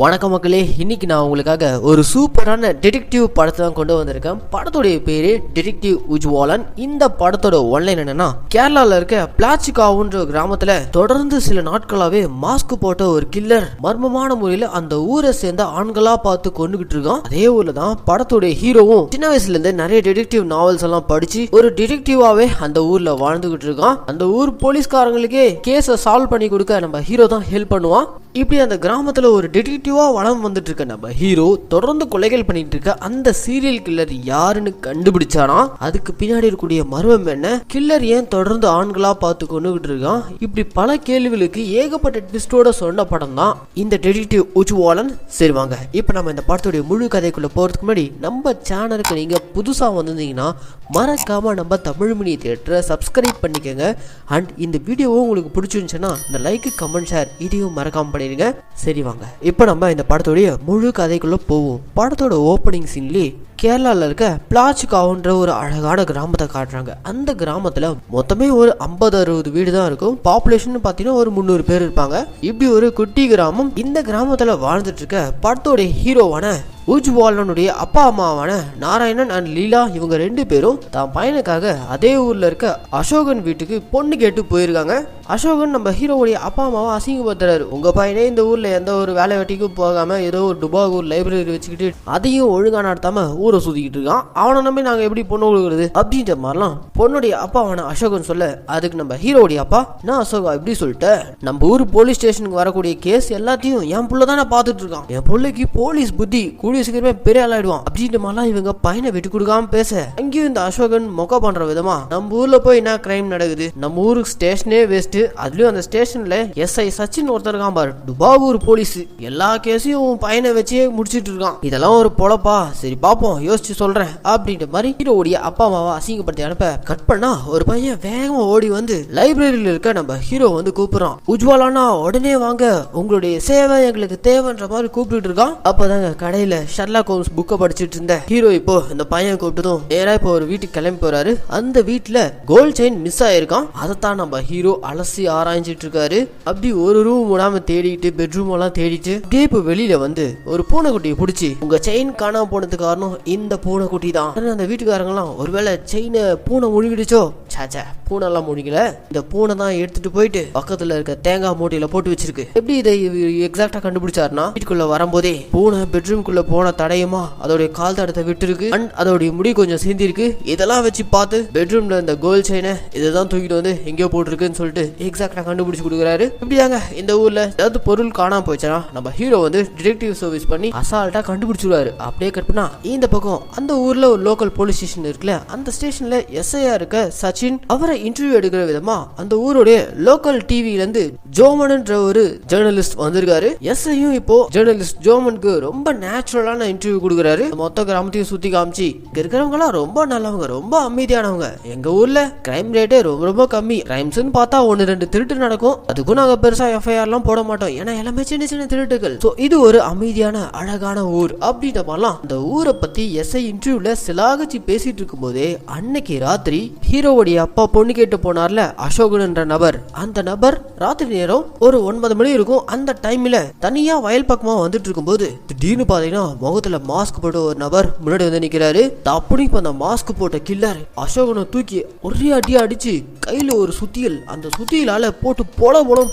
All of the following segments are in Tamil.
வணக்கம் மக்களே, இன்னைக்கு நான் உங்களுக்காக ஒரு சூப்பரான டிடெக்டிவ் படத்தை தான் கொண்டு வந்திருக்கேன். படத்துடைய பேரு டிடெக்டிவ் உஜ்வாலன். இந்த படத்தோட ஒன்லைன் என்னன்னா, கேரளால இருக்க பிளாச்சிகாவுன்ற கிராமத்துல தொடர்ந்து சில நாட்களாவே மாஸ்க் போட்ட ஒரு கில்லர் மர்மமான முறையில அந்த ஊரை சேர்ந்த ஆண்களா பார்த்து கொண்டுகிட்டு இருக்கான். அதே ஊர்ல தான் படத்துடைய ஹீரோவும் சின்ன வயசுல இருந்து நிறைய டிடெக்டிவ் நாவல்ஸ் எல்லாம் படிச்சு ஒரு டிடெக்டிவாவே அந்த ஊர்ல வாழ்ந்துகிட்டு இருக்கான். அந்த ஊர் போலீஸ்காரங்களுக்கே கேஸை சால்வ் பண்ணி கொடுக்க நம்ம ஹீரோ தான் ஹெல்ப் பண்ணுவான். இப்படி அந்த கிராமத்துல ஒரு டிடெக்டிவா வளம் வந்துட்டு இருக்க நம்ம ஹீரோ தொடர்ந்து கொலைகள் பண்ணிட்டு இருக்க அந்த சீரியல் கில்லர் யாருன்னு கண்டுபிடிச்சானா, அதுக்கு பின்னாடி இருக்கக்கூடிய மர்மம் என்ன, கில்லர் ஏன் தொடர்ந்து ஆண்களா பார்த்து கொண்டுகிட்டு இருக்கான், இப்படி பல கேள்விகளுக்கு ஏகப்பட்ட ட்விஸ்டோட சொன்ன படம் தான் இந்த டிடெக்டிவ் உஜ்வாலன். சரி வாங்க, இப்ப நம்ம இந்த படத்துடைய முழு கதைக்குள்ள போறதுக்கு முன்னாடி நம்ம சேனலுக்கு நீங்க புதுசா வந்திருந்தீங்கன்னா மறக்காம நம்ம தமிழ் மினி தியேட்டரை சப்ஸ்கிரைப் பண்ணிக்கோங்க. அண்ட் இந்த வீடியோவும் உங்களுக்கு பிடிச்சிருந்துச்சுன்னா இந்த லைக் கமெண்ட் ஷேர் இதையும் மறக்காம பண்ணிருங்க. சரி வாங்க, இப்ப நம்ம இந்த படத்துடைய முழு கதைக்குள்ள போவோம். படத்தோட ஓப்பனிங் சீன்லயே கேரளால இருக்க பிளாச்சிகாவுன்ற ஒரு அழகான கிராமத்தை காட்டுறாங்க. அந்த கிராமத்துல மொத்தமே ஒரு 50-60 வீடு தான் இருக்கும். பாப்புலேஷன் பாத்தீங்கன்னா ஒரு 300 பேர் இருப்பாங்க. இப்படி ஒரு குட்டி கிராமம். இந்த கிராமத்துல வாழ்ந்துட்டு இருக்க படத்தோட ஹீரோவான உஜ்வாலனுடைய அப்பா அம்மாவான நாராயணன் அண்ட் லீலா, இவங்க 2 பேரும் தான் பையனுக்காக அதே ஊர்ல இருக்க அசோகன் வீட்டுக்கு பொண்ணு கேட்டு போயிருக்காங்க. அசோகன் நம்ம ஹீரோவுடைய அப்பா அம்மாவை அசிங்கப்படுத்துறாரு. உங்க பையனே இந்த ஊர்ல எந்த ஒரு வேலை வெட்டிக்கும் போகாம ஏதோ ஒரு டுபாகூர் லைப்ரரி வச்சுக்கிட்டு அதையும் ஒழுங்கா நடத்தாம ஊரை சுத்திக்கிட்டு இருக்கான். அவனை நம்பி நாங்க எப்படி பொண்ணு கொடுக்குறது அப்படின்ற மாதிரிலாம் பொண்ணுடைய அப்பாவான அசோகன் சொல்ல, அதுக்கு நம்ம ஹீரோவுடைய அப்பா, நான் அசோகா இப்படி சொல்லிட்டு, நம்ம ஊர் போலீஸ் ஸ்டேஷனுக்கு வரக்கூடிய கேஸ் எல்லாத்தையும் என் புள்ள தானே பாத்துட்டு இருக்கான், என் பிள்ளைக்கு போலீஸ் புத்தி சீக்கிரமே பெரிய ஆளாயிடுவான் அப்படின்ற மாதிரிலாம் இவங்க பையனை விட்டு கொடுக்காம பேச, அங்கேயும் இந்த அசோகன் மொக்க பண்ற விதமா, நம்ம ஊர்ல போய் என்ன கிரைம் நடக்குது, நம்ம ஊருக்கு ஸ்டேஷனே வேஸ்ட், அதுலயும் அந்த ஸ்டேஷன்ல எஸ்ஐ சச்சின் ஒருத்தர் இருக்கான் பாரு, டுபாகூர் போலீஸ், எல்லா கேஸையும் பையனை வச்சே முடிச்சிட்டு இருக்கான், இதெல்லாம் ஒரு பொழப்பா, சரி பாப்போம் யோசிச்சு சொல்றேன் அப்படின்ற மாதிரி ஹீரோவுடைய அப்பா அம்மாவை அசிங்கப்படுத்தி அனுப்ப, கட் பண்ணா ஒரு பையன் வேகமா ஓடி வந்து லைப்ரரியில இருக்க நம்ம ஹீரோ வந்து கூப்பிடுறான். உஜ்வாலானா உடனே வாங்க, உங்களுடைய சேவை எங்களுக்கு தேவைன்ற மாதிரி கூப்பிட்டு இருக்கான். அப்பதாங்க கடையில ஷெர்லாக் ஹோம்ஸ் புக்கை படிச்சுட்டு இருந்த ஹீரோ இப்போ இந்த பையன் கூப்பிட்டதும் நேரா இப்போ ஒரு வீட்டுக்கு கிளம்பி போறாரு. அந்த வீட்டுல கோல்ட் செயின் மிஸ் ஆயிருக்கான். அதைத்தான் நம்ம ஹீரோ அலசி ஆராய்ஞ்சிட்டு இருக்காரு. அப்படி ஒரு ரூம் விடாம தேடிட்டு பெட்ரூம் எல்லாம் தேடிட்டு அப்படியே இப்போ வெளியில வந்து ஒரு பூனைக்குட்டியை பிடிச்சி, உங்க செயின் காணாம போனதுக்கு காரணம் இந்த பூனைக்குட்டி தான். அந்த வீட்டுக்காரங்க எல்லாம் ஒருவேளை செயினை பூனை முழுகிடுச்சோ, சாச்சா பூனை எல்லாம் முழுகல, இந்த பூனை தான் எடுத்துட்டு போயிட்டு பக்கத்துல இருக்க தேங்காய் மூட்டையில போட்டு வச்சிருக்கு. எப்படி இதை எக்ஸாக்டா கண்டுபிடிச்சாருன்னா, வீட்டுக்குள்ள வரும்போதே பூனை பெட்ரூம்குள்ள போன தடையுமா அதோடைய கால் தடத்தை விட்டு இருக்கு, அண்ட் அதோடைய முடி கொஞ்சம் சேர்ந்து இருக்கு. இதெல்லாம் வச்சு பார்த்து பெட்ரூம்ல இந்த கோல்ட் செயினை இதுதான் தூக்கிட்டு வந்து எங்கேயோ போட்டுருக்குன்னு சொல்லிட்டு எக்ஸாக்டா கண்டுபிடிச்சு கொடுக்குறாரு. இப்படியாங்க இந்த ஊர்ல ஏதாவது பொருள் காணாம போச்சுன்னா நம்ம ஹீரோ வந்து டிடெக்டிவ் சர்வீஸ் பண்ணி அசால்ட்டா கண்டுபிடிச்சிருவாரு. அப்படியே கற்பனா இந்த பக்கம் அந்த ஊர்ல ஒரு லோக்கல் போலீஸ் ஸ்டேஷன் இருக்குல்ல, அந்த ஸ்டேஷன்ல எஸ்ஐயா இருக்க சச்சின், அவரை இன்டர்வியூ எடுக்கிற விதமா அந்த ஊருடைய லோக்கல் டிவில இருந்து ஜோமன்ன்ற ஒரு ஜேர்னலிஸ்ட் வந்திருக்காரு. எஸ்ஐயும் இப்போ ஜேர்னலிஸ்ட் ஜோமனுக்கு ரொம்ப நேச்சுரலான இன்டர்வியூ கொடுக்குறாரு. மொத்த கிராமத்தையும் சுத்தி காமிச்சு, இங்க இருக்கிறவங்க எல்லாம் ரொம்ப நல்லவங்க, ரொம்ப அமைதியானவங்க, எங்க ஊர்ல கிரைம் ரேட்டே ரொம்ப ரொம்ப கம்மி, கிரைம்ஸ் பார்த்தா 1-2 திருட்டு நடக்கும், அதுக்கும் நாங்க பெருசா எஃப்ஐஆர் எல்லாம் போட மாட்டோம், ஏன்னா எல்லாமே சின்ன சின்ன திருட்டுகள், இது ஒரு அமைதியான அழகான ஊர் அப்படின்ற மாதிரிலாம் அந்த ஊரை பத்தி எஸ்ஐ இன்டர்வியூல சிலாகச்சி பேசிட்டு இருக்கும் போதே, அன்னைக்கு ராத்திரி ஹீரோவுடைய அப்பா பொண்ணு கேட்டு போனார்ல அசோகன் என்ற நபர், அந்த நபர் ராத்திரி நேரம் ஒரு 9 மணி இருக்கும். அந்த டைம்ல தனியா வயல் பக்கமா வந்துட்டு இருக்கும் போது திடீர்னு பாத்தீங்கன்னா முகத்துல மாஸ்க் போட்ட ஒரு நபர் முன்னாடி வந்து நிக்கிறாரு. அப்படி அந்த மாஸ்க் போட்ட கில்லர் அசோகனை தூக்கி ஒரே அடியா அடிச்சு கையில ஒரு சுத்தியல், அந்த சுத்தியலால போட்டு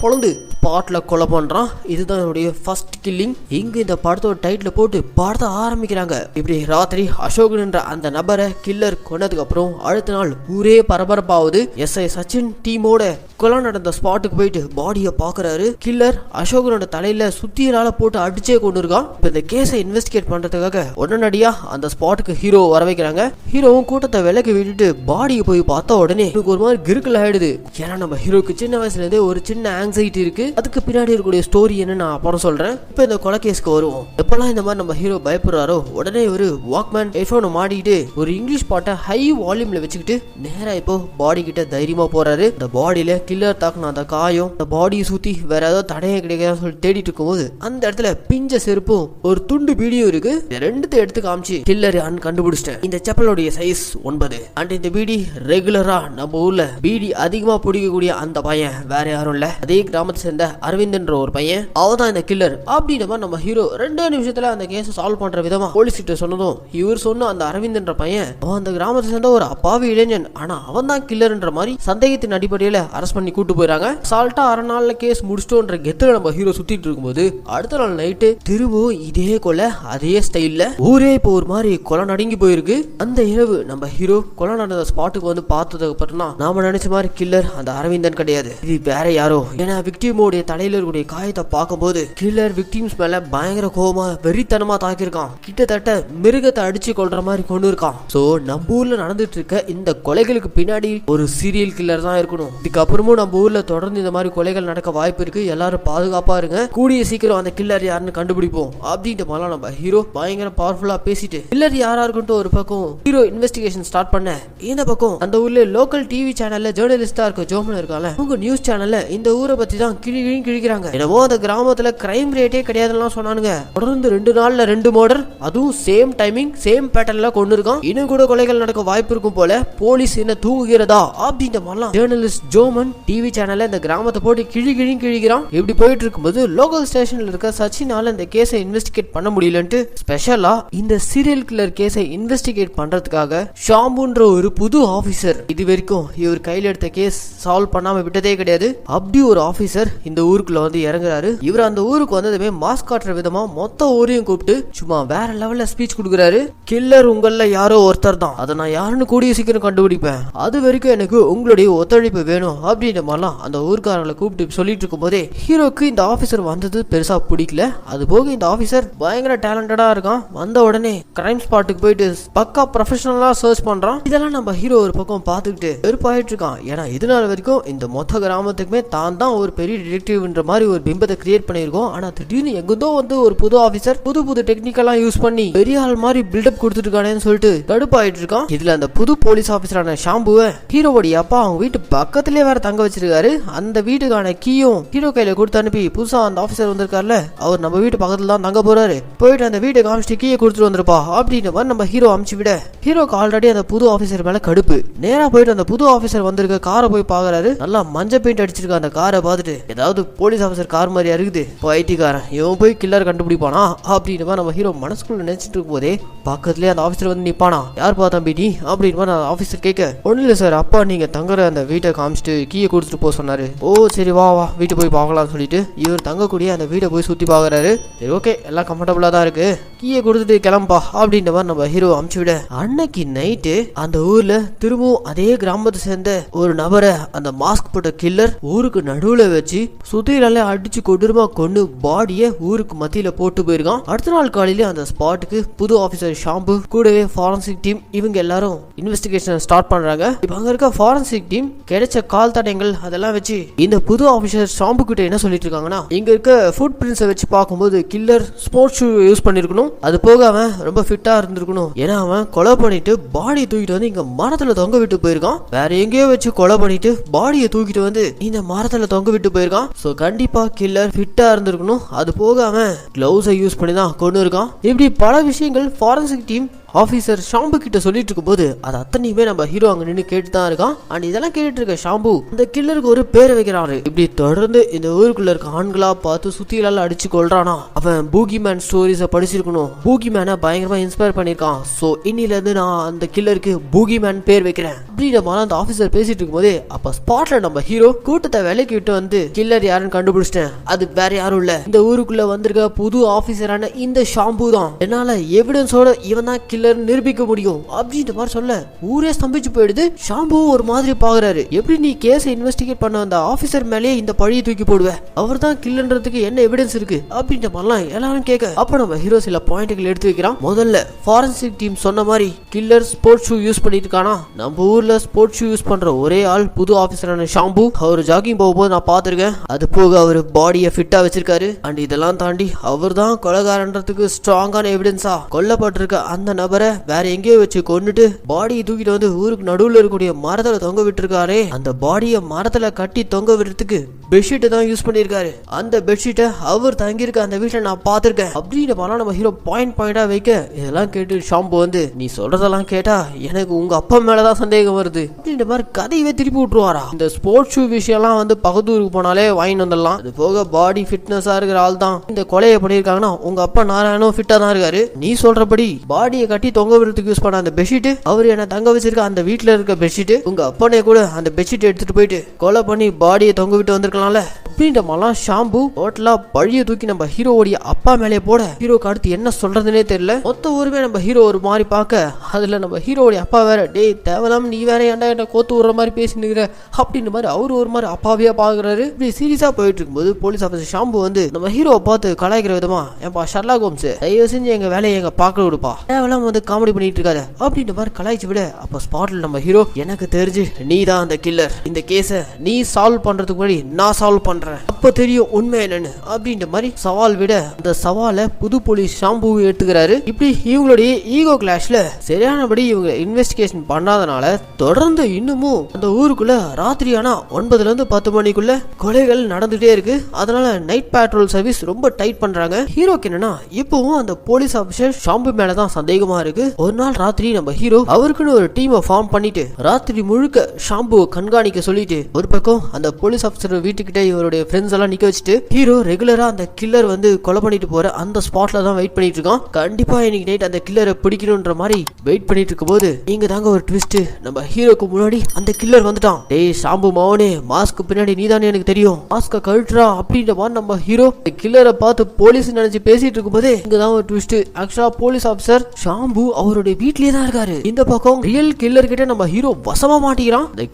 பொழந்து பாட்ல கொலை பண்றான். இதுதான் என்னுடைய ஃபர்ஸ்ட் கில்லிங். இங்க இந்த படத்தோட டைட்டில் போட்டு படத்தை ஆரம்பிக்கிறாங்க. இப்படி ராத்திரி அசோகன் என்ற அந்த நபரை கில்லர் கொன்னதுக்கு அப்புறம் அடுத்த நாள் ஊரே பரபரப்பாகுது. எஸ்ஐ சச்சின் டீமோட கொலை நடந்த ஸ்பாட்டுக்கு போயிட்டு பாடியை பாக்குறாரு. கில்லர் அசோகனோட தலையில சுத்தியலால போட்டு அடிச்சே கொண்டு இருக்கான். இந்த கேஸை இன்வெஸ்டிகேட் பண்றதுக்காக உடனடியா அந்த ஸ்பாட்டுக்கு ஹீரோ வர வைக்கிறாங்க. ஹீரோவும் கூட்டத்தை விலக்கி விட்டுட்டு பாடியை போய் பார்த்தா உடனே ஒரு மாதிரி கிறுக்கல் ஆயிடுது. ஏன்னா நம்ம ஹீரோக்கு சின்ன வயசுல இருந்தே ஒரு சின்ன ஆங்ஸைட்டி இருக்கு. அதுக்கு பின்னாடி இருக்கக்கூடிய ஸ்டோரி என்ன நான் அப்புறம் சொல்றேன். இப்ப இந்த கொலை கேஸ்க்கு வருவோம். எப்பெல்லாம் இந்த மாதிரி நம்ம ஹீரோ பயப்படுறாரோ உடனே ஒரு வாக்மேன் ஹெட்போனை மாட்டிட்டு ஒரு இங்கிலீஷ் பாட்டை ஹை வால்யூம்ல வச்சுக்கிட்டு நேரா இப்போ பாடி கிட்ட தைரியமா போறாரு. இந்த பாடியில கில்லர் தாக்குன அந்த காயம், இந்த பாடி பாடியை சுத்தி வேற ஏதாவது தடையை கிடைக்காதுன்னு சொல்லி தேடிட்டு இருக்கும்போது அந்த இடத்துல பிஞ்ச செருப்பும் ஒரு துண்டு பீடியும் இருக்கு. ரெண்டுத்தை எடுத்து காமிச்சு கில்லர் யாருன்னு கண்டுபிடிச்சிட்டேன். இந்த செப்பலோடைய சைஸ் 9 அண்ட் இந்த பீடி ரெகுலரா நம்ம ஊர்ல பீடி அதிகமா பிடிக்கக்கூடிய அந்த பையன் வேற யாரும் இல்ல, அதே கிராமத்தை சேர்ந்த அரவிந்த்ன்ற ஒரு பையன். அவன் தான் இந்த கில்லர் அப்படின்ற மாதிரி நம்ம ஹீரோ 2 நிமிஷத்துல அந்த கேஸை சால்வ் பண்ற விதமா போலீஸ் கிட்ட சொன்னதும் இவர் சொன்ன அந்த அரவிந்த்ன்ற பையன் அவன் அந்த கிராமத்தை சேர்ந்த ஒரு அப்பாவி இளைஞன், ஆனா அவன் தான் கில்லர்ன்ற மாதிரி சந்தேகத்தின் அடிப்படையில அரெஸ்ட் பண்ணி கூட்டு போயிறாங்க. சால்ட்டா 1/2 நாள்ல கேஸ் முடிச்சிட்டோன்ற கெத்துல நம்ம ஹீரோ சுத்திட்டு இருக்கும்போது அடுத்த நாள் நைட்டு திரும்பவும் இதே கொலை அதே ஸ்டைல்ல ஊரே இப்போ ஒரு மாதிரி கொலை நடுங்கி போயிருக்கு. அந்த இரவு நம்ம ஹீரோ கொலை நடந்த ஸ்பாட்டுக்கு வந்து பார்த்ததுக்கு அப்புறம் தான் நாம நினைச்ச மாதிரி கில்லர் அந்த அரவிந்தன் கிடையாது, இது வேற யாரோ. ஏன்னா விக்டிமோடைய தலையில இருக்கக்கூடிய காயத்தை பார்க்கும்போது கில்லர் விக்டிம்ஸ் மேல பயங்கர கோபமா வெறித்தனமா தாக்கியிருக்கான். கிட்டத்தட்ட மிருகத்தை அடிச்சு கொள்ற மாதிரி கொண்டு இருக்கான். சோ நம்ம ஊர்ல நடந்துட்டு இருக்க இந்த கொலைகளுக்கு பின்னாடி ஒரு சீரியல் கில்லர் தான் இருக்கணும். இதுக்கப்புறமும் நம்ம ஊர்ல தொடர்ந்து இந்த மாதிரி கொலைகள் நடக்க வாய்ப்பு இருக்கு. எல்லாரும் பாதுகாப்பா இருங்க, கூடிய சீக்கிரம் அந்த கில்லர் யாருன்னு கண்டுபிடிப்போம் அப்படின்ற மாதிரி நம்ம ஹீரோ பயங்கர பவர்ஃபுல்லா பேசிட்டு கில்லர் யாரா இருக்குன்ட்டு ஒரு பக்கம் ஹீரோ இன்வெஸ்டிகேஷன் ஸ்டார்ட் பண்ண, இந்த பக்கம் அந்த ஊர்ல லோக்கல் டிவி சேனல்ல ஜேர்னலிஸ்டா இருக்க ஜோமன் இருக்கால அவங்க நியூஸ் சேனல்ல இந்த ஊரை பத்தி தான் கிழிக்கிறாங்க. என்னவோ அந்த கிராமத்துல கிரைம் ரேட்டே கிடையாதுன்னு சொன்னானுங்க. தொடர்ந்து 2 நாள்ல 2 மர்டர், அதுவும் சேம் டைமிங் சேம் பேட்டர்ன்ல கொண்டு இருக்கான். இன்னும் கூட கொலைகள் நடக்க வாய்ப்பு இருக்கும் போல, போலீஸ் என்ன தூங்குகிறதா அப்படின்ற மாதிரிலாம் ஜேர்னலிஸ்ட் ஜோமன் டிவி சேனல்ல இந்த கிராமத்தை போட்டு கிழிக்கிறான். இப்படி போயிட்டு இருக்கும்போது லோக்கல் ஸ்டேஷன்ல இருக்க சச்சினால இந்த கேஸை இன்வெஸ்டிகேட் பண்ண முடியலன்ட்டு ஸ்பெஷலா இந்த சீரியல் கில்லர் கேஸை இன்வெஸ்டிகேட் பண்றதுக்காக ஷாம்புன்ற ஒரு புது ஆபீசர், இது வரைக்கும் இவர் கையில் எடுத்த கேஸ் சால்வ் பண்ணாம விட்டதே கிடையாது. அப்படி ஒரு ஆபீசர் இந்த ஊருக்குள்ள வந்து இறங்குறாரு. இவர் அந்த ஊருக்கு வந்ததுமே மாஸ்க் காட்டுற விதமா மொத்த ஊரையும் கூப்பிட்டு சும்மா வேற லெவல்ல ஸ்பீச் கொடுக்குறாரு. கில்லர் உங்கள யாரோ ஒருத்தர் தான், அதை நான் யாருன்னு கூடிய சீக்கிரம் கண்டுபிடிப்பேன், அது வரைக்கும் எனக்கு உங்களுடைய ஒத்துழைப்பு வேணும் அப்படின்ற மாதிரிலாம் அந்த ஊருக்காரங்களை கூப்பிட்டு சொல்லிட்டு இருக்கும் போதே ஹீரோக்கு இந்த ஆபீசர் வந்தது பெருசா பிடிக்கல. அது போக இந்த ஆபீசர் பயங்கர டேலண்டடா இருக்கான். வந்த உடனே கிரைம் ஸ்பாட்டுக்கு போயிட்டு பக்கா ப்ரொஃபஷனலா சர்ச் பண்றான். இதெல்லாம் நம்ம ஹீரோ ஒரு பக்கம் பார்த்துக்கிட்டு வெறுப்பாயிட்டு இருக்கான். ஏன்னா இது நாள் வரைக்கும் இந்த மொத்த கிராமத்துக்குமே தான் ஒரு பெரிய டிடெக்டிவ்ன்ற மாதிரி ஒரு பிம்பத்தை கிரியேட் பண்ணியிருக்கோம். ஆனா திடீர்னு எங்கதோ வந்து ஒரு புது ஆபீசர் புது டெக்னிக்கெல்லாம் யூஸ் பண்ணி பெரிய ஆள் மாதிரி பில்டப் கொடுத்துட்டு இருக்கானேன்னு சொல்லிட்டு கடுப்பாயிட்டு இருக்கான். இதுல அந்த புது போலீஸ் ஆபீசரான ஷாம்புவை ஹீரோவோடைய அப்பா அவங்க வீட்டு பக்கத்திலே வேற தங்க வச்சிருக்காரு. அந்த வீட்டுக்கான கீயும் ஹீரோ கையில கொடுத்து அனுப்பி புதுசா அந்த ஆபீசர் வந்திருக்காருல, அவர் நம்ம வீட்டு பக்கத்துல தான் தங்க போறாரு, போயிட்டு அந்த வீட்டை காமிச்சிட்டு கீயை கொடுத்துட்டு வந்திருப்பா அப்படின்ற மாதிரி நம்ம ஹீரோ அமுச்சு விட, ஹீரோக்கு ஆல்ரெடி அந்த புது ஆபீசர் மேல கடுப்பு. நேரா போயிட்டு அந்த புது ஆபீசர் வந்திருக்க காரை போய் பாக்குறாரு. நல்லா மஞ்சள் பெயிண்ட் அடிச்சிருக்க அந்த காரை பார்த்துட்டு ஏதாவது போலீஸ் ஆபீசர் கார் மாதிரியா இருக்குது, ஐடி காரன், இவன் போய் கில்லர் கண்டுபிடிப்பானா அப்படின்ற மாதிரி நம்ம ஹீரோ மனசுக்குள்ள நினைச்சிட்டு இருக்கும் போதே பக்கத்துலயே அந்த ஆபீசர் வந்து நிப்பானா. யார் பார்த்தா பீடி அப்படின்னு மாதிரி அந்த ஆபீசர் கேட்க, ஒன்னும் இல்ல சார், அப்பா நீங்க தங்குற அந்த வீட்டை காமிச்சிட்டு கீயை கொடுத்துட்டு போக சொன்னாரு. ஓ சரி வா வீட்டு போய் பார்க்கலாம்னு சொல்லிட்டு இவர் தங்கக்கூடிய அந்த வீட்டை போய் சுத்தி பாக்குறாரு. சரி ஓகே எல்லாம் கம்ஃபர்டபுளா தான் இருக்கு, கீயை கொடுத்துட்டு கிளம்பா அப்படின்ற மாதிரி நம்ம ஹீரோ அமுச்சு விட, அன்னைக்கு நைட்டு அந்த ஊர்ல திரும்பவும் அதே கிராமத்தை சேர்ந்த ஒரு நபரை அந்த மாஸ்க் போட்ட கில்லர் ஊருக்கு நடுவுல வச்சு சுத்தியில அடிச்சு கொடூரமா கொண்டு பாடிய ஊருக்கு மத்தியில போட்டு போயிருக்கான். அடுத்த நாள் காலையில அந்த ஸ்பாட்டுக்கு புது ஆபீசர் ஷாம்பு கூடவே ஃபாரன்சிக் டீம் இவங்க எல்லாரும் இன்வெஸ்டிகேஷன் ஸ்டார்ட் பண்றாங்க. இப்ப அங்க இருக்க ஃபாரன்சிக் டீம் கிடைச்ச கால் தடயங்கள் அதெல்லாம் வச்சு இந்த புது ஆபீசர் ஷாம்பு கிட்ட என்ன சொல்லிட்டு இருக்காங்கன்னா, இங்க இருக்க ஃபுட் பிரிண்ட்ஸை வச்சு பார்க்கும்போது கில்லர் ஸ்போர்ட்ஸ் ஷூ யூஸ் பண்ணிருக்கணும், அது போக அவன் ரொம்ப ஃபிட்டா இருந்திருக்கணும், ஏன்னா அவன் கொலை பண்ணிட்டு பாடியை தூக்கிட்டு வந்து இங்க மரத்துல தொங்க விட்டு போயிருக்கான். வேற எங்கேயோ வச்சு கொலை பண்ணிட்டு பாடியை தூக்கிட்டு வந்து இந்த மரத்துல தொங்க விட்டு போயிருக்கான். சோ கண்டிப்பா கில்லர் ஃபிட்டா இருந்திருக்கணும், அது போக அவன் கிளவுஸை யூஸ் பண்ணி தான் கொண்டு இருக்கான். இப்படி பல விஷயங்கள் ஃபாரன்சிக் டீம் ஆபீசர் ஷாம்பு கிட்ட சொல்லிட்டு இருக்கும் போது அது அத்தனையுமே நம்ம ஹீரோ அங்க நின்று கேட்டு தான் இருக்கான். அண்ட் இதெல்லாம் கேட்டுட்டு இருக்க ஷாம்பு அந்த கில்லருக்கு ஒரு பேரை வைக்கிறாரு. இப்படி தொடர்ந்து இந்த ஊருக்குள்ள இருக்க ஆண்களா பார்த்து சுத்தியில அடிச்சு கொள்றானா, அவன் பூகி மேன் ஸ்டோரிஸை படிச்சிருக்கணும், பூகி மேனை பயங்கரமா இன்ஸ்பயர் பண்ணிருக்கான். சோ இன்னில இருந்து நான் அந்த கில்லருக்கு பூகி மேன் பேர் வைக்கிறேன் அப்படின்ற மாதிரி அந்த ஆபீசர் பேசிட்டு இருக்கும் போதே அப்ப ஸ்பாட்ல நம்ம ஹீரோ கூட்டத்தை வேலைக்கு விட்டு வந்து கில்லர் யாருன்னு கண்டுபிடிச்சிட்டேன், அது வேற யாரும் இல்ல, இந்த ஊருக்குள்ள வந்திருக்க புது ஆபீசரான இந்த ஷாம்பு தான், என்னால எவிடன்ஸோட இவன் தான் நிரூபிக்க முடியும் அப்படின்ற மாதிரி சொல்ல ஊரே ஸ்தம்பிச்சு போயிடுது. ஷாம்பு ஒரு மாதிரி பாக்குறாரு, எப்படி நீ கேஸ் இன்வெஸ்டிகேட் பண்ண அந்த ஆபீசர் மேலே இந்த பழியை தூக்கி போடுவ, அவர் தான் கில்லன்றதுக்கு என்ன எவிடன்ஸ் இருக்கு அப்படின்ற மாதிரிலாம் எல்லாரும் கேட்க, அப்ப நம்ம ஹீரோ சில பாயிண்ட்கள் எடுத்து வைக்கிறான். முதல்ல ஃபாரன்சிக் டீம் சொன்ன மாதிரி கில்லர் ஸ்போர்ட்ஸ் ஷூ யூஸ் பண்ணிட்டு இருக்கானா, நம்ம ஊர்ல ஸ்போர்ட்ஸ் ஷூ யூஸ் பண்ற ஒரே ஆள் புது ஆபீசரான ஷாம்பு, அவர் ஜாகிங் போகும்போது நான் பாத்திருக்கேன், அது போக அவர் பாடியை ஃபிட்டா வச்சிருக்காரு. அண்ட் இதெல்லாம் தாண்டி அவர் தான் கொலைகாரன்றதுக்கு ஸ்ட்ராங்கான எவிடன்ஸா கொல்லப்பட்டிருக்க அந்த நபர் நபரை வேற எங்கேயோ வச்சு கொண்டுட்டு பாடியை தூக்கிட்டு வந்து ஊருக்கு நடுவுல இருக்கக்கூடிய மரத்துல தொங்க விட்டுருக்காரு. அந்த பாடியை மரத்துல கட்டி தொங்க விடுறதுக்கு பெட்ஷீட்டை தான் யூஸ் பண்ணிருக்காரு. அந்த பெட்ஷீட்டை அவர் தங்கியிருக்க அந்த வீட்டுல நான் பாத்திருக்கேன் அப்படின்னு நம்ம ஹீரோ பாயிண்டா வைக்க இதெல்லாம் கேட்டு ஷாம்பு வந்து நீ சொல்றதெல்லாம் கேட்டா எனக்கு உங்க அப்பா மேலதான் சந்தேகம் வருது அப்படின்ற மாதிரி கதையவே திருப்பி விட்டுருவாரா. இந்த ஸ்போர்ட்ஸ் ஷூ விஷயம்லாம் வந்து பக்கத்தூருக்கு போனாலே வாங்கிட்டு வந்துடலாம். அது போக பாடி ஃபிட்னஸா இருக்கிற ஆள் தான் இந்த கொலையை பண்ணிருக்காங்கன்னா உங்க அப்பா நாராயணம் ஃபிட்டா தான் இருக்காரு. நீ சொல்றபடி பாடியை கட்டி தொங்க விடுறதுக்கு யூஸ் பண்ண அந்த பெட்ஷீட் அவர் என்ன தங்க வச்சிருக்க அந்த வீட்டுல இருக்க பெட்ஷீட் உங்க அப்பனே கூட அந்த பெட்ஷீட் எடுத்துட்டு போயிட்டு கொலை பண்ணி பாடியை தொங்க விட்டு வந்திருக்கலாம்ல அப்படின்ற மாதிரிலாம் ஷாம்பு டோட்டலா பழிய தூக்கி நம்ம ஹீரோவுடைய அப்பா மேலே போட ஹீரோக்கு அடுத்து என்ன சொல்றதுன்னே தெரியல. மொத்த ஊருமே நம்ம ஹீரோ ஒரு மாதிரி பார்க்க அதுல நம்ம ஹீரோவுடைய அப்பா வேற டேய் தேவலாம் நீ வேற ஏன்டா என்ன கோத்து விடுற மாதிரி பேசினுக்கிற அப்படின்ற மாதிரி அவரு ஒரு மாதிரி அப்பாவியா பாக்குறாரு. இப்படி சீரியஸா போயிட்டு இருக்கும்போது போலீஸ் ஆஃபீஸர் ஷாம்பு வந்து நம்ம ஹீரோவை பார்த்து கலாய்க்கிற விதமா ஏன்பா ஷர்லாக் ஹோம்ஸ் தயவு செஞ்சு எங்க வேலையை எங்க பார்க்க விடுப்பா தேவலாம் வந்து காமெடி பண்ணிட்டு இருக்காரு அப்படின்ற மாதிரி கலாய்ச்சி விட அப்ப ஸ்பாட்ல நம்ம ஹீரோ எனக்கு தெரிஞ்சு நீ தான் அந்த கில்லர் இந்த கேஸை நீ சால்வ் பண்றதுக்கு முன்னாடி நான் சால்வ் பண்றேன் அப்ப தெரியும் உண்மை என்னன்னு அப்படின்ற மாதிரி சவால் விட அந்த சவாலை புது போலீஸ் ஷாம்பு எடுத்துக்கிறாரு. இப்படி இவங்களுடைய ஈகோ கிளாஷ்ல சரியானபடி இவங்க இன்வெஸ்டிகேஷன் பண்ணாதனால தொடர்ந்து இன்னமும் அந்த ஊருக்குள்ள ராத்திரி ஆனா 9 to 10 மணிக்குள்ள கொலைகள் நடந்துட்டே இருக்கு. அதனால நைட் பேட்ரோல் சர்வீஸ் ரொம்ப டைட் பண்றாங்க. ஹீரோக்கு என்னன்னா இப்பவும் அந்த போலீஸ் ஆபீசர் ஷாம்பு மேலதான் சந்தேகமா இருக்கு. ஒரு நாள் ராத்திரி நம்ம ஹீரோ அவருக்குன்னு ஒரு டீமை ஃபார்ம் பண்ணிட்டு ராத்திரி முழுக்க ஷாம்புவை கண்காணிக்க சொல்லிட்டு ஒரு பக்கம் அந்த போலீஸ் ஆபீசர் வீட்டுக்கிட்ட இவருடைய ஃப்ரெண்ட்ஸ் எல்லாம் நிக்க வச்சுட்டு ஹீரோ ரெகுலரா அந்த கில்லர் வந்து கொலை பண்ணிட்டு போற அந்த ஸ்பாட்ல தான் வெயிட் பண்ணிட்டு இருக்கான். கண்டிப்பா இன்னைக்கு நைட் அந்த கில்லரை பிடிக்கணும்ன்ற மாதிரி வெயிட் பண்ணிட்டு இருக்கும் போது இங்க தாங்க ஒரு ட்விஸ்ட். நம்ம ஹீரோக்கு முன்னாடி அந்த கில்லர் வந்துட்டான். டேய் ஷாம்பு மாவனே மாஸ்க் பின்னாடி நீதானே எனக்கு தெரியும் மாஸ்க கழட்டுறா அப்படின்ற மாதிரி நம்ம ஹீரோ கில்லரை பார்த்து போலீஸ் நினைச்சு பேசிட்டு இருக்கும் போதே இங்க தான் ஒரு ட்விஸ்ட். ஆக்சுவலா போலீஸ் ஆபீசர் ஷாம்பு அவருடைய வீட்லயே தான் இருக்காரு. இந்த பக்கம் ரியல் கில்லர் கிட்ட நம்ம ஹீரோ வசமா மாட்டிக்கிறான். இந்த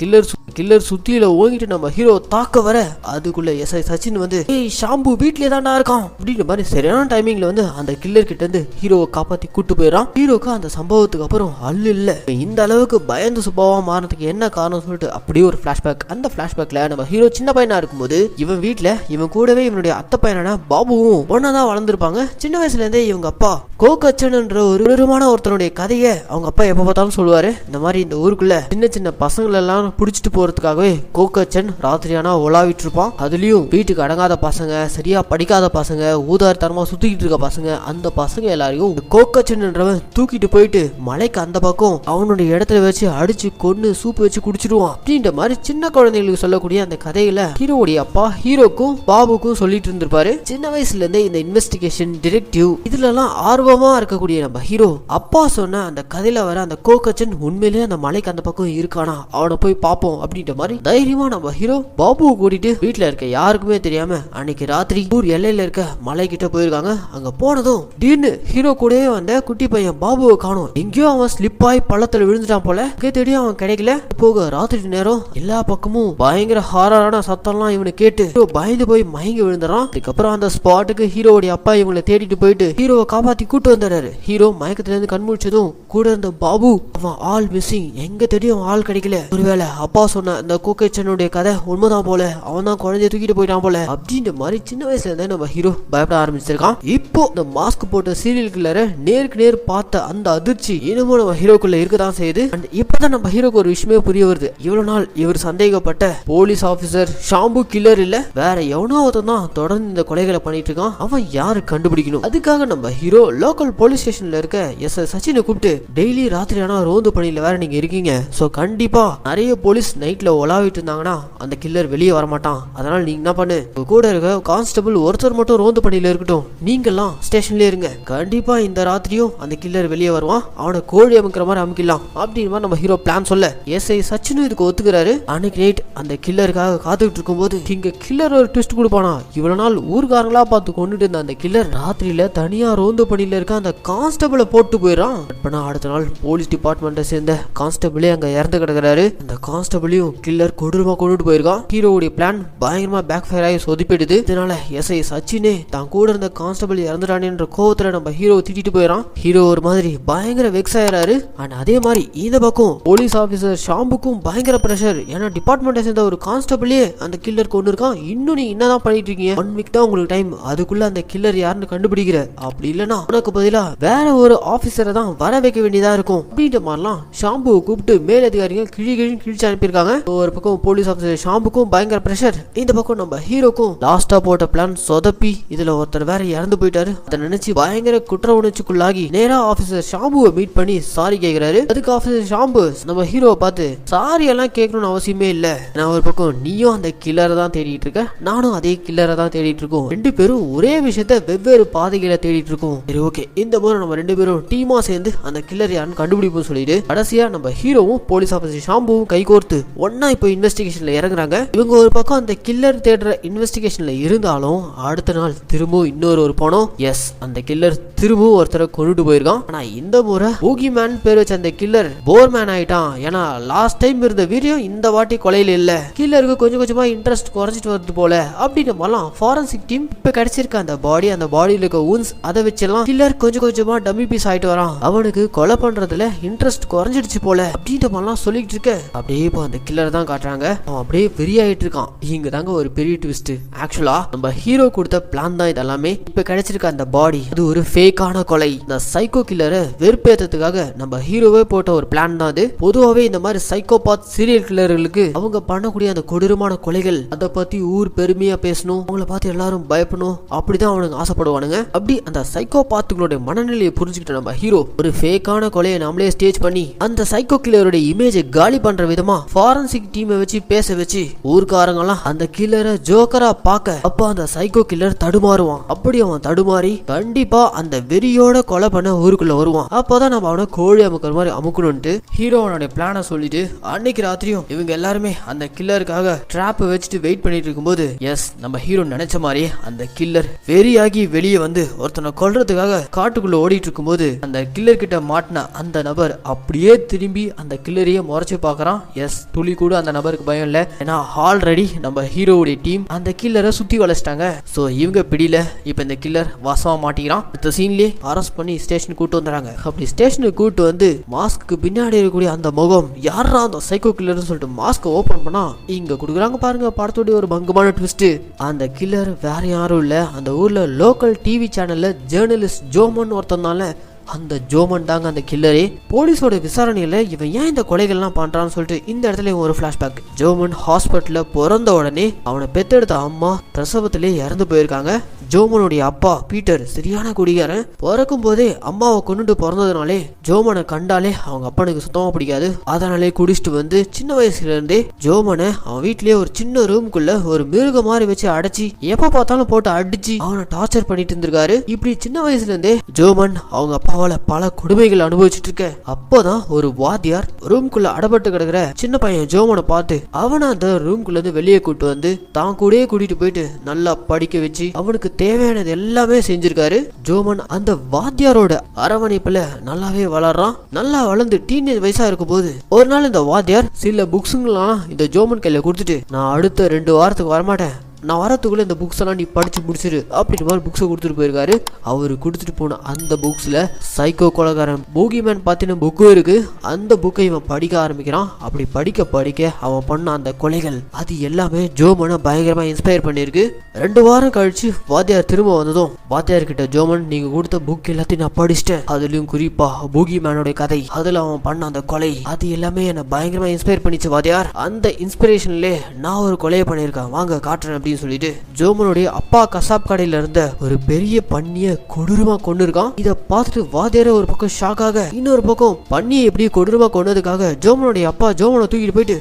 கில்லர் சுத்தியில ஓங்கிட்டு நம்ம ஹீரோ தாக்க வர அதுக்குள்ள எஸ்ஐ சச்சின் வந்து ஏய் ஷாம்பு வீட்லயே தான்டா இருக்கான் அப்படின்ற மாதிரி சரியான டைமிங்ல வந்து அந்த கில்லர் கிட்ட இருந்து ஹீரோவை காப்பாத்தி கூட்டு போயிடறான். ஹீரோக்கு அந்த சம்பவத்துக்கு அப்புறம் அல்ல இல்ல இந்த அளவுக்கு பயந்து சுபாவா மாறதுக்கு என்ன காரணம் சொல்லிட்டு அப்படியே ஒரு பிளாஷ்பேக். அந்த பிளாஷ்பேக்ல நம்ம ஹீரோ சின்ன பையனா இருக்கும்போது இவன் வீட்டுல இவன் கூடவே இவனுடைய அத்தை பையனான பாபுவும் ஒன்னாதான் வளர்ந்துருப்பாங்க. சின்ன வயசுல இருந்தே இவங்க அப்பா கோகச்சன்ன்ற ஒரு விருமான ஒருத்தனுடைய கதையை அவங்க அப்பா எப்ப பார்த்தாலும் சொல்லுவாரு. இந்த மாதிரி இந்த ஊருக்குள்ள சின்ன சின்ன பசங்களை எல்லாம் புடிச்சிட்டு போறதுக்காகவே கோகச்சன் ராத்திரியானா உலாவிட்டு இருப்பான். அதுலயும் வீட்டுக்கு அடங்காத பசங்க சரியா படிக்காத பசங்க ஊதாரித்தனமா சுத்திக்கிட்டு இருக்க பசங்க அந்த பசங்க எல்லாரையும் கோகச்சன்றவன் தூக்கிட்டு போயிட்டு மலைக்கு அந்த பக்கம் அவனுடைய இடத்துல வச்சு அடிச்சு கொண்டு சூப்பு வச்சு குடிச்சிடுவான் அப்படின்ற மாதிரி சின்ன குழந்தைகளுக்கு சொல்லக்கூடிய அந்த கதையில ஹீரோடைய அப்பா ஹீரோக்கும் பாபுக்கும் சொல்லிட்டு இருந்திருப்பாரு. சின்ன வயசுல இருந்தே இந்த இன்வெஸ்டிகேஷன் டிடெக்டிவ் இதுல எல்லாம் ஆர்வமா இருக்கக்கூடிய நம்ம ஹீரோ அப்பா சொன்ன அந்த கதையில வர அந்த கோகச்சன் உண்மையிலேயே அந்த மலைக்கு அந்த பக்கம் இருக்கானா அவனை போய் பார்ப்போம் அப்படின்ற மாதிரி தைரியமா நம்ம ஹீரோ பாபுவை கூட்டிட்டு வீட்டுல இருக்க யாருக்குமே தெரியாம அன்னைக்கு ராத்திரி ஊர் எல்லையில இருக்க மலை கிட்ட போயிருக்காங்க. அங்க போனதும் திடீர்னு ஹீரோ கூடவே வந்த குட்டி பையன் பாபுவை காணும். எங்கேயோ அவன் ஸ்லிப் ஆகி பள்ளத்துல விழுந்துட்டான் போல. தேடியும் அவன் கிடைக்கல. போக ராத்திரி நேரம் எல்லா பக்கமும் பயங்கர ஹாரரான சத்தம்லாம் இவனை கேட்டு பயந்து போய் மயங்கி விழுந்துறான். அதுக்கப்புறம் அந்த ஸ்பாட்டுக்கு ஹீரோடைய அப்பா இவங்களை தேடிட்டு போயிட்டு ஹீரோவை காப்பாத்தி கூட்டு வந்துடுறாரு. ஹீரோ மயக்கத்துல இருந்து கண்முழிச்சதும் கூட இருந்த பாபு அவன் ஆள் மிஸ்ஸிங் எங்க தெரியும் ஆள் கிடைக்கல. ஒருவேளை அப்பா சொன்ன அந்த கோகச்சனுடைய கதை உண்மைதான் போல அவன் தான் குழந்தைய தூக்கிட்டு போயிட்டான் போல அப்படின்ற மாதிரி சின்ன வயசுல இருந்தே நம்ம ஹீரோ பயப்பட ஆரம்பிச்சிருக்கான். இப்போ இந்த மாஸ்க் போட்ட சீரியல் கில்லரை நேருக்கு நேர் பார்த்த அந்த அதிர்ச்சி இன்னமும் நம்ம ஹீரோக்குள்ள இருக்கதான் செய்யுது. அண்ட் இப்பதான் நம்ம ஹீரோக்கு ஒரு விஷயமே புரிய வருது. இவ்வளவு நாள் இவர் சந்தேகப்பட்ட போலீஸ் ஆபீசர் ஷாம்பு கில்லர் இல்ல வேற எவனோ ஒருத்தன் தான் தொடர்ந்து இந்த கொலைகளை பண்ணிட்டு இருக்கான். அவன் யாரு கண்டுபிடிக்கணும். அதுக்காக நம்ம ஹீரோ லோக்கல் போலீஸ் ஸ்டேஷன்ல இருக்க எஸ் சச்சினை கூப்பிட்டு டெய்லி ராத்திரி ஆனா ரோந்து பணியில வேற நீங்க இருக்கீங்க. சோ கண்டிப்பா நிறைய போலீஸ் நைட்ல உலாவிட்டு இருந்தாங்கன்னா அந்த கில்லர் வெளியே வரமாட்டான். அதனால நீங்க என்ன பண்ணு கூட இருக்க கான்ஸ்டபிள் ஒருத்தர் மட்டும் ரோந்து பணியில இருக்கட்டும். நீங்கெல்லாம் ஸ்டேஷன்ல இருங்க. கண்டிப்பா இந்த ராத்திரியும் அந்த கில்லர் வெளியே வருவான். அவனை கோழி அமுக்கிற மாதிரி அமுக்கலாம் அப்படின்னு மாதிரி நம்ம ஹீரோ பிளான் சொல்ல எஸ்ஐ சச்சினும் இதுக்கு ஒத்துக்கிறாரு. அன்னைக்கு நைட் அந்த கில்லருக்காக காத்துக்கிட்டு இருக்கும் போது இங்க கில்லர் ஒரு ட்விஸ்ட் கொடுப்பானா. இவ்வளவு நாள் ஊர்காரங்களா பார்த்து கொண்டுட்டு இருந்த அந்த கில்லர் ராத்திரியில தனியா ரோந்து பணியில இருக்க அந்த கான்ஸ்டபிளை போட்டு போயிடறான். அடுத்த நாள் போலீஸ் டிபார்ட்மெண்ட்டை சேர்ந்த கான்ஸ்டபிளே அங்க இறந்து கிடக்குறாரு. அந்த கான்ஸ்டபிளையும் ஹீரோவையும் கில்லர் கொடூரமா கொண்டுட்டு போயிருக்கான். ஹீரோவுடைய பிளான் பயங்கரமா பேக் ஃபயர் ஆகி சொதிப்பிடுது. இதனால எஸ்ஐ சச்சினே தான் கூட இருந்த கான்ஸ்டபிள் இறந்துட்டானேன்ற கோவத்துல நம்ம ஹீரோவை திட்டிட்டு போயிடறான். ஹீரோ ஒரு மாதிரி பயங்கர வெக்ஸ் ஆயிராரு. அண்ட் அதே மாதிரி இந்த பக்கம் போலீஸ் ஆபீசர் ஷாம்புக்கும் பயங்கர பிரஷர். ஏன்னா டிபார்ட்மெண்ட்டை சேர்ந்த ஒரு கான்ஸ்டபிளே அந்த கில்லர் கொண்டு இருக்கான். இன்னும் நீ என்னதான் பண்ணிட்டு இருக்கீங்க, 1 வீக் தான் உங்களுக்கு டைம், அதுக்குள்ள அந்த கில்லர் யாருன்னு கண்டுபிடிக்கிற, அப்படி இல்லைன்னா உனக்கு பதிலா வேற ஒரு ஆபீசரை தான் வர வைக்க வேண்டியதா இருக்கும் அப்படின்ற மாதிரிலாம் ஷாம்புவை கூப்பிட்டு மேலதிகாரிகள் கிழிச்சு அனுப்பியிருக்காங்க. ஒரு பக்கம் போலீஸ் ஆபீசர் ஷாம்புக்கும் பயங்கர பிரஷர். இந்த பக்கம் நம்ம ஹீரோக்கும் லாஸ்டா போட்ட பிளான் சொதப்பி இதுல ஒருத்தர் வேற இறந்து போயிட்டாரு. அதை நினைச்சு பயங்கர குற்ற உணர்ச்சிக்குள்ளாகி நேரா ஆபீசர் ஷாம்புவை மீட் பண்ணி சாரி கேட்கிறாரு. அதுக்கு ஆபீசர் ஷாம்பு நம்ம ஹீரோவை பார்த்து சாரி எல்லாம் கேட்கணும்னு அவசியமே இல்ல, நான் ஒரு பக்கம் நீயும் அந்த கில்லரை தான் தேடிட்டு இருக்க, நானும் அதே கில்லரை தான் தேடிட்டு இருக்கோம், 2 பேரும் ஒரே விஷயத்த வெவ்வேறு பாதைகளை தேடிட்டு இருக்கோம். சரி ஓகே, இந்த முறை நம்ம 2 பேரும் டீமா சேர்ந்து அந்த கில்லர் யாருன்னு கண்டுபிடிப்போம் சொல்லிட்டு கடைசியா நம்ம ஹீரோவும் போலீஸ் ஆபீசர் ஷாம்புவும் கைகோர்த்து ஒன்னா இப்போ இன்வெஸ்டிகேஷன்ல இறங்குறாங்க. இவங்க ஒரு பக்கம் அந்த கில்லர் தேடுற இன்வெஸ்டிகேஷன்ல இருந்தாலும் அடுத்த நாள் திரும்பவும் இன்னொரு பணம். எஸ், அந்த கில்லர் திரும்பவும் ஒருத்தரை கொண்டுட்டு போயிருக்கான். ஆனா இந்த முறை பூகி மேன் பேர் வச்ச அந்த கில்லர் போர் மேன் ஆயிட்டான். ஏன்னா லாஸ்ட் டைம் இருந்த வீடியோ இந்த வாட்டி கொலையில இல்ல, கில்லருக்கு கொஞ்சம் கொஞ்சமா இன்ட்ரெஸ்ட் குறைஞ்சிட்டு வருது போல அப்படின்னு வரலாம். ஃபாரன்சிக் டீம் இப்ப கிடைச்சிருக்க அந்த பாடியில இருக்க ஊன்ஸ் அதை வச்செல்லாம் கில்லர் கொஞ்சம் கொஞ்சமா டம்மி பீஸ் ஆயிட்டு வரான். அவனுக்கு கொலை பண்றதுல இன்ட்ரெஸ்ட் குறைஞ்சிடுச்சு போல அப்படின்ற மாதிரிலாம் சொல்லிட்டு இருக்க அப்படியே இப்போ அந்த கில்லர் தான் காட்டுறாங்க. அவன் அப்படியே பெரிய ஆயிட்டு இருக்கான். இங்க தாங்க ஒரு பெரிய ட்விஸ்ட். ஆக்சுவலா நம்ம ஹீரோ கொடுத்த பிளான் தான் இதெல்லாமே. இப்ப கிடைச்சிருக்க அந்த பாடி அது ஒரு ஃபேக்கான கொலை. இந்த சைக்கோ கில்லரை வெறுப்பேற்றதுக்காக நம்ம ஹீரோவே போட்ட ஒரு பிளான் தான் அது. பொதுவாகவே இந்த மாதிரி சைக்கோபாத் சீரியல் கில்லர்களுக்கு அவங்க பண்ணக்கூடிய அந்த கொடூரமான கொலைகள் அதை பத்தி ஊர் பெருமையா பேசணும், அவங்கள பார்த்து எல்லாரும் பயப்படணும், அப்படிதான் அவனுக்கு ஆசைப்படுவானுங்க. அப்படி அந்த சைக்கோபாத்துகளுடைய மனநிலையை புரிஞ்சுக்கிட்ட நம்ம ஹீரோ ஒரு ஃபேக்கான கொலையை நம்மளே ஸ்டேஜ் பண்ணி அந்த சைக்கோ கில்லருடைய இமேஜை காலி பண்ற விதமா ஃபாரன்சிக் டீமை வச்சு பேச வச்சு ஊர்க்காரங்க எல்லாம் அந்த கில்லரை ஜோக்கரா பார்க்க அப்ப அந்த சைக்கோ கில்லர் தடுமாறுவான். அப்படி அவன் தடுமாறி கண்டிப்பா அந்த வெறியோட கொலை பண்ண ஊருக்குள்ள வருவான். அப்பதான் நம்ம அவனை கோழி அமுக்கிற மாதிரி அமுக்கணும்ட்டு ஹீரோனுடைய பிளான சொல்லிட்டு அன்னைக்கு ராத்திரியும் இவங்க எல்லாருமே அந்த கில்லருக்காக ட்ராப் வச்சுட்டு வெயிட் பண்ணிட்டு இருக்கும்போது எஸ், நம்ம ஹீரோ நினைச்ச மாதிரி அந்த கில்லர் வெறியாகி வெளியே வந்து ஒருத்தனை கொல்றதுக்காக காட்டுக்குள்ள ஓடிட்டு இருக்கும்போது அந்த கில்லர் கிட்ட மாட்டின அந்த நபர் அப்படியே திரும்பி அந்த கில்லரையே முறைச்சு பாக்குறான். எஸ், துளி கூட அந்த நபருக்கு பயம் இல்ல. ஏன்னா ஆல்ரெடி நம்ம ஹீரோவுடைய டீம் அந்த கில்லரை சுத்தி வளைச்சிட்டாங்க. சோ இவங்க பிடியில இப்ப இந்த கில்லர் வாசமா மாட்டிக்கிறான். இந்த சீன்லயே அரெஸ்ட் பண்ணி ஸ்டேஷனுக்கு கூட்டு வந்துறாங்க. அப்படி ஸ்டேஷனுக்கு கூட்டு வந்து மாஸ்க்கு பின்னாடி இருக்கக்கூடிய அந்த முகம் யாரா அந்த சைக்கோ கில்லர்னு சொல்லிட்டு மாஸ்க் ஓபன் பண்ணா இங்க குடுக்குறாங்க பாருங்க படத்தோட ஒரு பங்கமான ட்விஸ்ட். அந்த கில்லர் வேற யாரும் இல்ல, அந்த ஊர்ல லோக்கல் டிவி சேனல்ல ஜேர்னலிஸ்ட் ஜோமன் ஒருத்தனால அந்த ஜோமன் தாங்க அந்த கில்லரே. போலீஸோட விசாரணையில இவன் ஏன் இந்த கொலைகள்லாம் பண்றான்னு சொல்லிட்டு இந்த இடத்துல ஒரு பிளாஷ்பேக். ஜோமன் ஹாஸ்பிட்டல்ல பிறந்த உடனே அவனை பெத்தெடுத்த அம்மா பிரசவத்திலே இறந்து போயிருக்காங்க. ஜோமனுடைய அப்பா பீட்டர் சரியான குடிகாரன். பிறக்கும் போதே அம்மாவை கொண்டுட்டு பிறந்ததுனாலே ஜோமனை கண்டாலே அவங்க அப்பனுக்கு சுத்தமா பிடிக்காது. அதனாலே குடிச்சிட்டு வந்து சின்ன வயசுல இருந்தே ஜோமனை அவன் வீட்லயே ஒரு சின்ன ரூமுக்குள்ள ஒரு மிருக மாதிரி வச்சு அடைச்சி எப்ப பார்த்தாலும் போட்டு அடிச்சு அவனை டார்ச்சர் பண்ணிட்டு இருந்திருக்காரு. இப்படி சின்ன வயசுல இருந்தே ஜோமன் அவங்க அப்பா பல கொடுமைகள் அனுபவிச்சுட்டு இருக்க அப்போதான் ஒரு வாத்தியார் ரூம்குள்ள அடப்பட்டு கிடக்குற சின்ன பையன் ஜோமனை பார்த்து அவனை அந்த ரூம்குள்ள இருந்து வெளியே கூட்டு வந்து தான் கூடயே கூட்டிட்டு போயிட்டு நல்லா படிக்க வச்சு அவனுக்கு தேவையானது எல்லாமே செஞ்சிருக்காரு. ஜோமன் அந்த வாத்தியாரோட அரவணைப்புல நல்லாவே வளர்றான். நல்லா வளர்ந்து டீனேஜ் வயசா இருக்கும் போது ஒரு நாள் இந்த வாத்தியார் சில புக்ஸுங்களாம் இந்த ஜோமன் கையில கொடுத்துட்டு நான் அடுத்த 2 வாரத்துக்கு வரமாட்டேன், நான் வரத்துக்குள்ள இந்த புக்ஸ் எல்லாம் நீ படிச்சு முடிச்சிரு அப்படின்ற மாதிரி புக்ஸை கொடுத்துட்டு போயிருக்காரு. அவரு கொடுத்துட்டு போன அந்த புக்ஸ்ல சைக்கோ கொலைகாரன் போகிமேன் பாத்தின புக்கும் இருக்கு. அந்த புக்கை இவன் படிக்க ஆரம்பிக்கிறான். அப்படி படிக்க படிக்க அவன் பண்ண அந்த கொலைகள் அது எல்லாமே ஜோமனை பயங்கரமா இன்ஸ்பயர் பண்ணிருக்கு. 2 வாரம் கழிச்சு வாத்தியார் திரும்ப வந்ததும் வாத்தியார் கிட்ட ஜோமன் நீங்க கொடுத்த புக் எல்லாத்தையும் நான் படிச்சிட்டேன், அதுலயும் குறிப்பா போகிமேனோட கதை, அதுல அவன் பண்ண அந்த கொலை அது எல்லாமே என்ன பயங்கரமா இன்ஸ்பயர் பண்ணிச்சு வாத்தியார். அந்த இன்ஸ்பிரேஷன்ல நான் ஒரு கொலையை பண்ணிருக்கேன், வாங்க காட்டுறேன் அப்படின்னு சொல்லிட்டு ஜோமனுடைய அப்பா கசாப் கடையில இருந்த ஒரு பெரிய பன்னிய கொடூரமா கொண்டு இருக்கான். இத பார்த்துட்டு வாத்தியார ஒரு பக்கம் ஷாக் ஆக இன்னொரு பக்கம் பன்னியை எப்படி கொடூரமா கொண்டதுக்காக ஜோமனுடைய அப்பா ஜோமனை தூக்கிட்டு போயிட்டு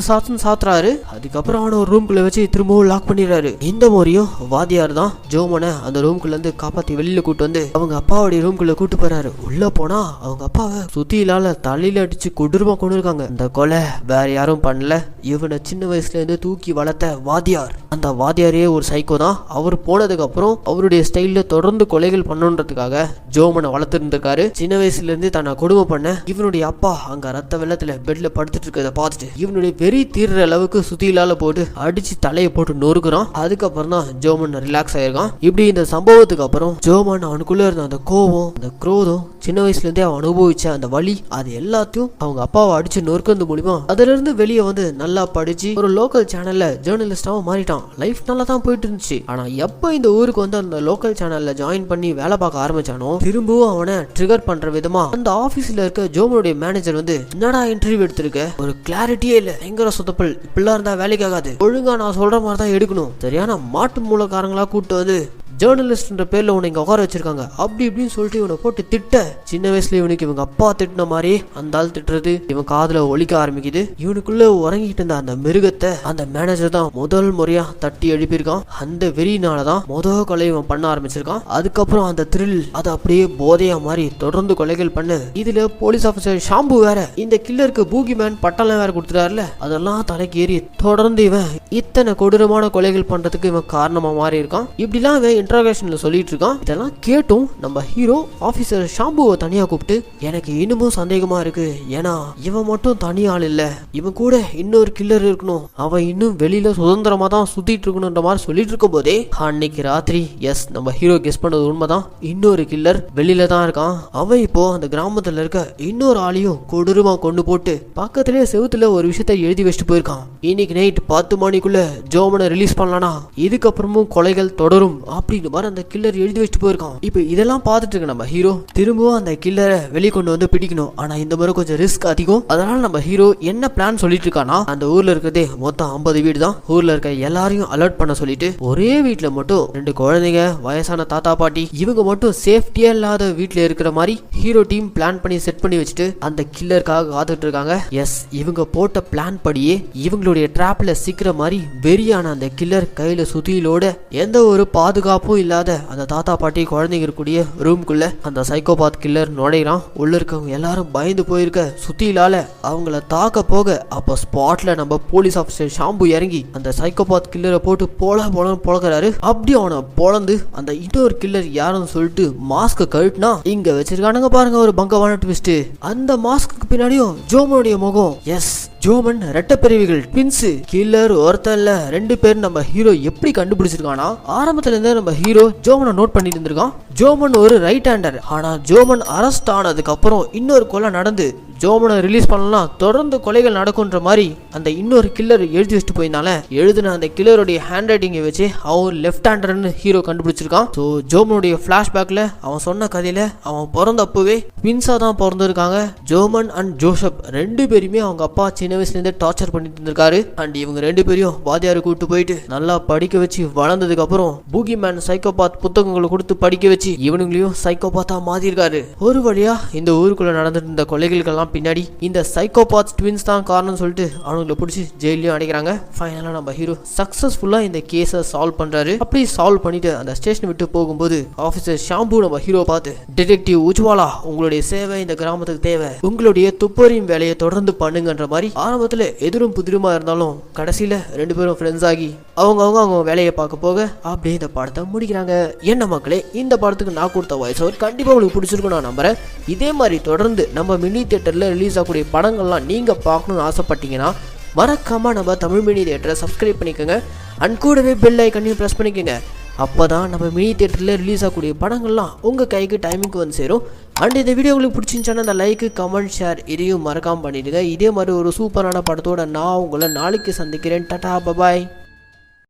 சாத்துன்னு சாத்துறாரு. அதுக்கப்புறம் அவனை ஒரு ரூம்குள்ள வச்சு திரும்பவும் லாக் பண்ணிடுறாரு. இந்த முறையும் வாத்தியார் தான் ஜோமனை அந்த ரூம்குள்ள இருந்து காப்பாத்தி வெளியில கூட்டு வந்து அவங்க அப்பாவுடைய ரூம்குள்ள கூட்டு போறாரு. உள்ள போனா அவங்க அப்பாவை சுத்தியிலால தலையில அடிச்சு கொடூரமா கொண்டு இருக்காங்க. இந்த கொலை வேற யாரும் பண்ணல, இவனை சின்ன வயசுல இருந்து தூக்கி வளர்த்த வாத்தியார். அந்த வாத்தியாரே ஒரு சைக்கோ தான். அவர் போனதுக்கு அப்புறம் அவருடைய ஸ்டைல்ல தொடர்ந்து கொலைகள் பண்ணுன்றதுக்காக ஜோமனை வளர்த்துருந்திருக்காரு. சின்ன வயசுல இருந்து தன்னை கொடுமை பண்ண இவனுடைய அப்பா அங்க ரத்த வெள்ளத்துல பெட்ல படுத்துட்டு இருக்கிறத பார்த்துட்டு இவனுடைய வெறி தீர்ற அளவுக்கு சுத்தியிலால போட்டு அடிச்சு தலையை போட்டு நொறுக்குறான். அதுக்கப்புறம் தான் ஜோமன் ரிலாக்ஸ் ஆயிருக்கான். இப்படி இந்த சம்பவத்துக்கு அப்புறம் ஜோமன் அவனுக்குள்ள இருந்த அந்த கோபம், அந்த குரோதம், சின்ன வயசுல இருந்தே அவன் அனுபவிச்ச அந்த வலி, அது எல்லாத்தையும் அவங்க அப்பாவை அடிச்சு நொறுக்கிறது மூலியமா அதுல இருந்து வெளியே வந்து நல்லா படிச்சு ஒரு லோக்கல் சேனல்ல ஜேர்னலிஸ்டாவும் மாறிட்டான். லைஃப் நல்லா தான் போயிட்டு இருந்துச்சு. ஆனா எப்ப இந்த ஊருக்கு வந்து அந்த லோக்கல் சேனல்ல ஜாயின் பண்ணி வேலை பார்க்க ஆரம்பிச்சானோ திரும்பவும் அவனை ட்ரிகர் பண்ற விதமா அந்த ஆபீஸ்ல இருக்க ஜோமனுடைய மேனேஜர் வந்து என்னடா இன்டர்வியூ எடுத்திருக்க, ஒரு கிளாரிட்டியே இல்ல, எங்கட சொத்தப்பல், இப்படிலாம் இருந்தா வேலைக்கு ஆகாது, ஒழுங்கா நான் சொல்ற மாதிரி தான் எடுக்கணும், சரியான மாட்டு மூலக்காரங்களா கூப்பிட்டு வந்து ஜேர்னலிஸ்ட்ன்ற பேர்ல உன்னை இங்க உட்கார வச்சிருக்காங்க அப்படி இப்படின்னு சொல்லிட்டு இவனை போட்டு திட்ட. சின்ன வயசுல இவனுக்கு இவங்க அப்பா திட்டின மாதிரி அந்த ஆள் திட்டுறது இவன் காதுல ஒலிக்க ஆரம்பிக்குது. இவனுக்குள்ள உறங்கிட்டு இருந்த அந்த மிருகத்தை அந்த மேனேஜர் தான் முதல் முறையா தட்டி எழுப்பியிருக்கான். அந்த வெறினாலதான் முதல் கொலை இவன் பண்ண ஆரம்பிச்சிருக்கான். அதுக்கப்புறம் அந்த த்ரில் அது அப்படியே போதையா மாதிரி தொடர்ந்து கொலைகள் பண்ணு. இதுல போலீஸ் ஆபீசர் ஷாம்பு வேற இந்த கில்லருக்கு பூகி மேன் பட்டெல்லாம் வேற கொடுத்துட்டாருல, அதெல்லாம் தலைக்கு ஏறி தொடர்ந்து இவன் இத்தனை கொடூரமான கொலைகள் பண்றதுக்கு இவன் காரணமா மாறி இருக்கான். இப்படிலாம் இவன் இன்ட்ராகேஷன்ல சொல்லிட்டு இருக்கான். இதெல்லாம் கேட்டும் நம்ம ஹீரோ ஆபீசர் ஷாம்புவை தனியா கூப்பிட்டு எனக்கு இன்னமும் சந்தேகமா இருக்கு, ஏன்னா இவன் மட்டும் தனி ஆள் இல்ல, இவன் கூட இன்னொரு கில்லர் இருக்கணும், அவன் இன்னும் வெளியில சுதந்திரமா தான் சுத்திட்டு இருக்கணும்ன்ற மாதிரி சொல்லிட்டு இருக்கும் போதே அன்னைக்கு ராத்திரி எஸ் நம்ம ஹீரோ கெஸ் பண்ணது உண்மைதான், இன்னொரு கில்லர் வெளியில தான் இருக்கான். அவன் இப்போ அந்த கிராமத்துல இருக்க இன்னொரு ஆளையும் கொடூரமா கொண்டு போட்டு பக்கத்திலே செவுத்துல ஒரு விஷயத்த எழுதி வச்சுட்டு போயிருக்கான். இன்னைக்கு நைட் 10 மணிக்குள்ள ஜோமனை ரிலீஸ் பண்ணலானா இதுக்கப்புறமும் கொலைகள் தொடரும் அப்படி அந்த கில்லர் எழுதி வச்சுட்டு போயிருக்கான். இப்ப இதெல்லாம் பார்த்துட்டு இருக்க நம்ம ஹீரோ திரும்பவும் அந்த கில்லரை வெளியே கொண்டு வந்து பிடிக்கணும். ஆனா இந்த முறை கொஞ்சம் ரிஸ்க் அதிகம். அதனால நம்ம ஹீரோ என்ன பிளான் சொல்லிட்டு இருக்கானா, அந்த ஊர்ல இருக்கிறதே மொத்தம் 50 வீடு தான். ஊர்ல இருக்க எல்லாரையும் அலர்ட் பண்ண சொல்லிட்டு ஒரே வீட்டுல மட்டும் 2 குழந்தைங்க, வயசான தாத்தா பாட்டி இவங்க மட்டும் சேஃப்டியா இல்லாத வீட்டுல இருக்கிற மாதிரி ஹீரோ டீம் பிளான் பண்ணி செட் பண்ணி வச்சுட்டு அந்த கில்லருக்காக காத்துட்டு இருக்காங்க. எஸ் இவங்க போட்ட பிளான் படியே இவங்களுடைய டிராப்ல சிக்கிற மாதிரி வெறியான அந்த கில்லர் கையில சுத்தியிலோட எந்த ஒரு பாதுகாப்பும் இல்லாத அந்த தாத்தா பாட்டி குழந்தைங்க இருக்கக்கூடிய ரூம்குள்ள அந்த சைக்கோபாத் கில்லர் நுழைகிறான். உள்ள இருக்கவங்க எல்லாரும் பயந்து போயிருக்க சுத்தியிலால அவங்கள தாக்க போக அப்ப ஸ்பாட்ல நம்ம போலீஸ் ஆபீசர் ஷாம்பு இறங்கி அந்த சைக்கோபாத் கில்லரை போட்டு போலன்னு பொழக்கிறாரு. அப்படி அவனை பொழந்து அந்த இன்னொரு கில்லர் யாருன்னு சொல்லிட்டு மாஸ்க கழட்டினா இங்க வச்சிருக்கானுங்க பாருங்க ஒரு பங்கவான ட்விஸ்ட். அந்த மாஸ்க்கு பின்னாடியும் ஜோமனுடைய முகம். எஸ் ஜோமன் ரெட்ட பிரிவுகள் ட்வின்ஸ். கில்லர் ஒருத்தன் இல்ல 2 பேர் நம்ம ஹீரோ எப்படி கண்டுபிடிச்சிருக்கானா, ஆரம்பத்துல இருந்தே நம்ம ஹீரோ ஜோமனை நோட் பண்ணிட்டு இருந்திருக்கான். ஜோமன் ஒரு ரைட் ஹேண்டர். ஆனா ஜோமன் அரெஸ்ட் ஆனதுக்கு அப்புறம் இன்னொரு கொலை நடந்து ஜோமனை ரிலீஸ் பண்ணலாம் தொடர்ந்து கொலைகள் நடக்கும்ன்ற மாதிரி அந்த இன்னொரு கில்லர் எழுதி வச்சுட்டு போயிருந்தால எழுதின அந்த கில்லருடைய ஹேண்ட் ரைட்டிங்கை வச்சு அவன் லெஃப்ட் ஹேண்டர்னு ஹீரோ கண்டுபிடிச்சிருக்கான். ஸோ ஜோமனுடைய ஃபிளாஷ்பேக்ல அவன் சொன்ன கதையில அவன் பிறந்தப்பவே ட்வின்ஸா தான் பிறந்திருக்காங்க. ஜோமன் அண்ட் ஜோசப் 2 பேருமே அவங்க அப்பா சின்ன வயசுல இருந்தே டார்ச்சர் பண்ணிட்டு இருந்திருக்காரு. அண்ட் இவங்க 2 பேரையும் வாத்தியாரு கூட்டு போயிட்டு நல்லா படிக்க வச்சு வளர்ந்ததுக்கு அப்புறம் பூகி மேன் சைக்கோபாத் புத்தகங்களை கொடுத்து படிக்க வச்சு இவனுங்களையும் சைக்கோபாத்தா மாத்திருக்காரு. ஒரு வழியா இந்த ஊருக்குள்ள நடந்துட்டு இருந்த கொலைகளுக்கெல்லாம் பின்னாடி இந்த சைக்கோபாத் ட்வின்ஸ் தான் காரணம் சொல்லிட்டு அவங்களை பிடிச்சி ஜெயிலையும் அடைக்கிறாங்க. ஃபைனலா நம்ம ஹீரோ சக்சஸ்ஃபுல்லா இந்த கேஸை சால்வ் பண்றாரு. அப்படி சால்வ் பண்ணிட்டு அந்த ஸ்டேஷன் விட்டு போகும்போது ஆபீசர் ஷாம்பு நம்ம ஹீரோ பார்த்து டிடெக்டிவ் உஜ்வாலா உங்களுடைய சேவை இந்த கிராமத்துக்கு தேவை, உங்களுடைய துப்பறியும் வேலையை தொடர்ந்து பண்ணுங்கன்ற மாதிரி ஆரம்பத்துல எதிரும் புதிருமா இருந்தாலும் கடைசியில 2 பேரும் ஃப்ரெண்ட்ஸ் ஆகி அவங்க வேலையை பார்க்க போக அப்படியே இந்த படத்தை முடிக்கிறாங்க. என்ன மக்களே, இந்த படத்துக்கு நான் கொடுத்த வாய்ஸ் ஓவர் கண்டிப்பா உங்களுக்கு பிடிச்சிருக்கும் நான் நம்புறேன். இதே மாதிரி தொடர்ந்து நம்ம மினி தியேட்டர்ல ரிலீஸ் ஆகக்கூடிய படங்கள்லாம் நீங்க பார்க்கணும்னு ஆசைப்பட்டீங்கன்னா மறக்காம நம்ம தமிழ் மினி தியேட்டரை சப்ஸ்கிரைப் பண்ணிக்கோங்க. அண்ட் கூடவே பெல் ஐக்கனையும் ப்ரெஸ் பண்ணிக்கோங்க. அப்போதான் நம்ம மினி தியேட்டரில் ரிலீஸ் ஆகக்கூடிய படங்கள்லாம் உங்கள் கைக்கு டைமுக்கு வந்து சேரும். அண்ட் இந்த வீடியோ உங்களுக்கு பிடிச்சிருந்துச்சுன்னா அந்த லைக்கு கமெண்ட் ஷேர் இதையும் மறக்காமல் பண்ணிடுங்க. இதே மாதிரி ஒரு சூப்பரான படத்தோட நான் உங்களை நாளைக்கு சந்திக்கிறேன். டாடா பபாய்.